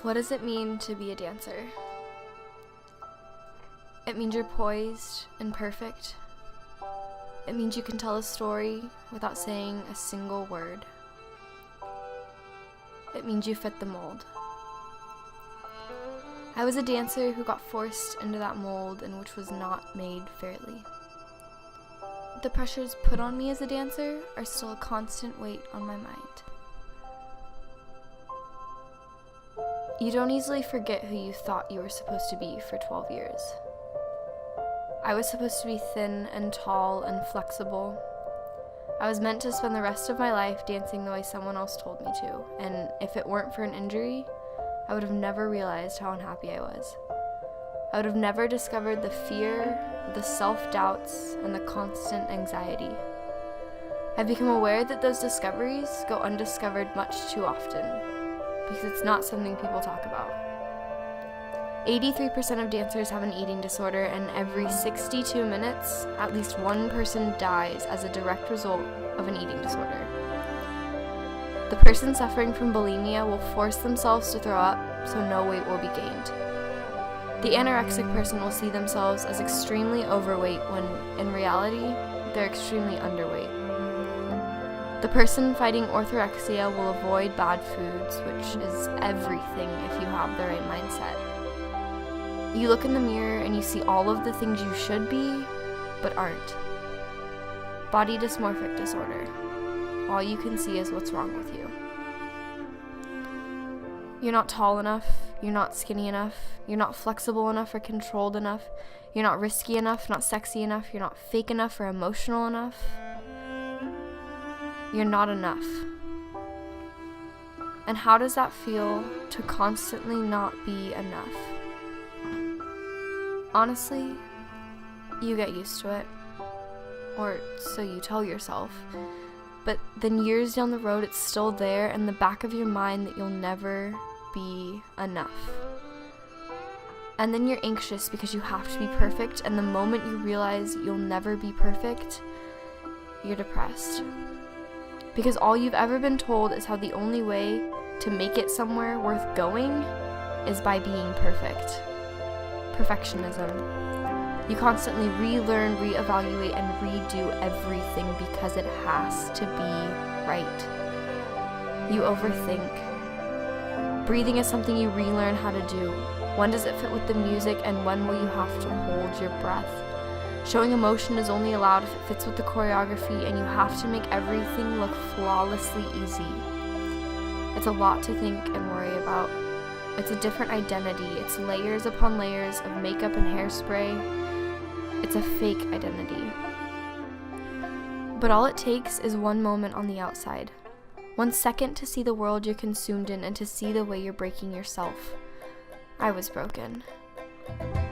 What does it mean to be a dancer? It means you're poised and perfect. It means you can tell a story without saying a single word. It means you fit the mold. I was a dancer who got forced into that mold and which was not made fairly. The pressures put on me as a dancer are still a constant weight on my mind. You don't easily forget who you thought you were supposed to be for 12 years. I was supposed to be thin and tall and flexible. I was meant to spend the rest of my life dancing the way someone else told me to, and if it weren't for an injury, I would have never realized how unhappy I was. I would have never discovered the fear, the self-doubts, and the constant anxiety. I've become aware that those discoveries go undiscovered much too often, because it's not something people talk about. 83% of dancers have an eating disorder, and every 62 minutes, at least one person dies as a direct result of an eating disorder. The person suffering from bulimia will force themselves to throw up so no weight will be gained. The anorexic person will see themselves as extremely overweight when, in reality, they're extremely underweight. The person fighting orthorexia will avoid bad foods, which is everything if you have the right mindset. You look in the mirror and you see all of the things you should be, but aren't. Body dysmorphic disorder. All you can see is what's wrong with you. You're not tall enough, you're not skinny enough, you're not flexible enough or controlled enough, you're not risky enough, not sexy enough, you're not fake enough or emotional enough. You're not enough. And how does that feel to constantly not be enough? Honestly, you get used to it. Or so you tell yourself. But then years down the road, it's still there in the back of your mind that you'll never be enough. And then you're anxious because you have to be perfect, and the moment you realize you'll never be perfect, you're depressed. Because all you've ever been told is how the only way to make it somewhere worth going is by being perfect. Perfectionism. You constantly relearn, reevaluate, and redo everything because it has to be right. You overthink. Breathing is something you relearn how to do. When does it fit with the music, and when will you have to hold your breath? Showing emotion is only allowed if it fits with the choreography, and you have to make everything look flawlessly easy. It's a lot to think and worry about. It's a different identity. It's layers upon layers of makeup and hairspray. It's a fake identity. But all it takes is one moment on the outside. 1 second to see the world you're consumed in and to see the way you're breaking yourself. I was broken.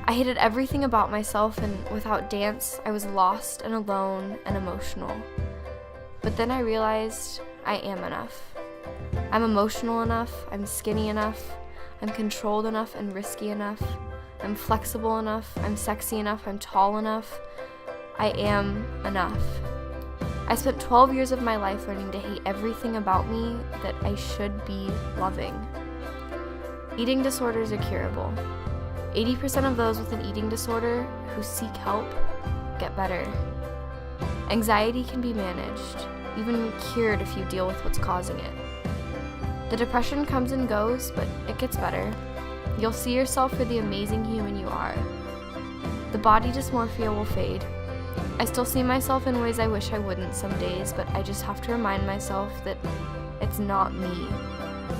I hated everything about myself, and without dance, I was lost and alone and emotional. But then I realized I am enough. I'm emotional enough, I'm skinny enough, I'm controlled enough and risky enough, I'm flexible enough, I'm sexy enough, I'm tall enough. I am enough. I spent 12 years of my life learning to hate everything about me that I should be loving. Eating disorders are curable. 80% of those with an eating disorder who seek help get better. Anxiety can be managed, even cured if you deal with what's causing it. The depression comes and goes, but it gets better. You'll see yourself for the amazing human you are. The body dysmorphia will fade. I still see myself in ways I wish I wouldn't some days, but I just have to remind myself that it's not me.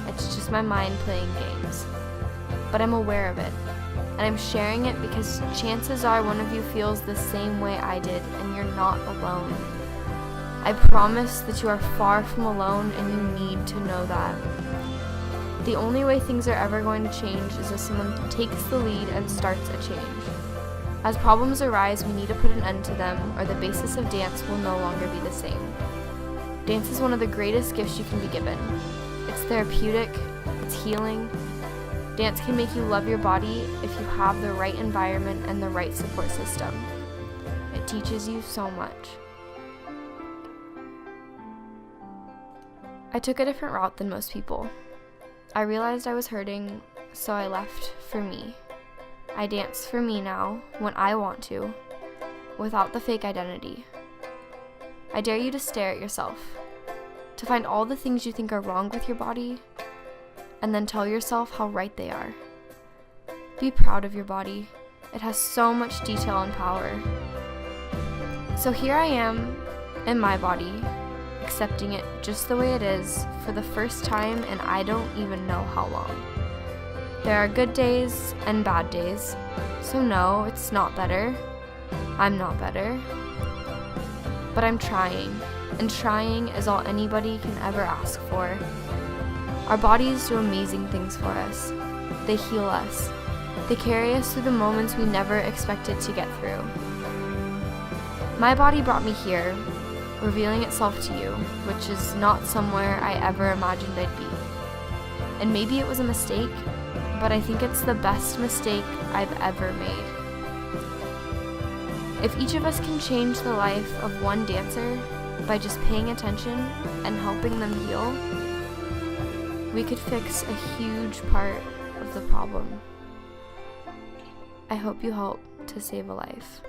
It's just my mind playing games. But I'm aware of it. And I'm sharing it because chances are one of you feels the same way I did, and you're not alone. I promise that you are far from alone, and you need to know that. The only way things are ever going to change is if someone takes the lead and starts a change. As problems arise, we need to put an end to them, or the basis of dance will no longer be the same. Dance is one of the greatest gifts you can be given. It's therapeutic, it's healing. Dance can make you love your body if you have the right environment and the right support system. It teaches you so much. I took a different route than most people. I realized I was hurting so I left for me. I dance for me now, when I want to, without the fake identity. I dare you to stare at yourself, to find all the things you think are wrong with your body, and then tell yourself how right they are. Be proud of your body. It has so much detail and power. So here I am in my body, accepting it just the way it is for the first time, and I don't even know how long. There are good days and bad days, so no, it's not better. I'm not better. But I'm trying, and trying is all anybody can ever ask for. Our bodies do amazing things for us. They heal us. They carry us through the moments we never expected to get through. My body brought me here, revealing itself to you, which is not somewhere I ever imagined I'd be. And maybe it was a mistake, but I think it's the best mistake I've ever made. If each of us can change the life of one dancer by just paying attention and helping them heal, we could fix a huge part of the problem. I hope you help to save a life.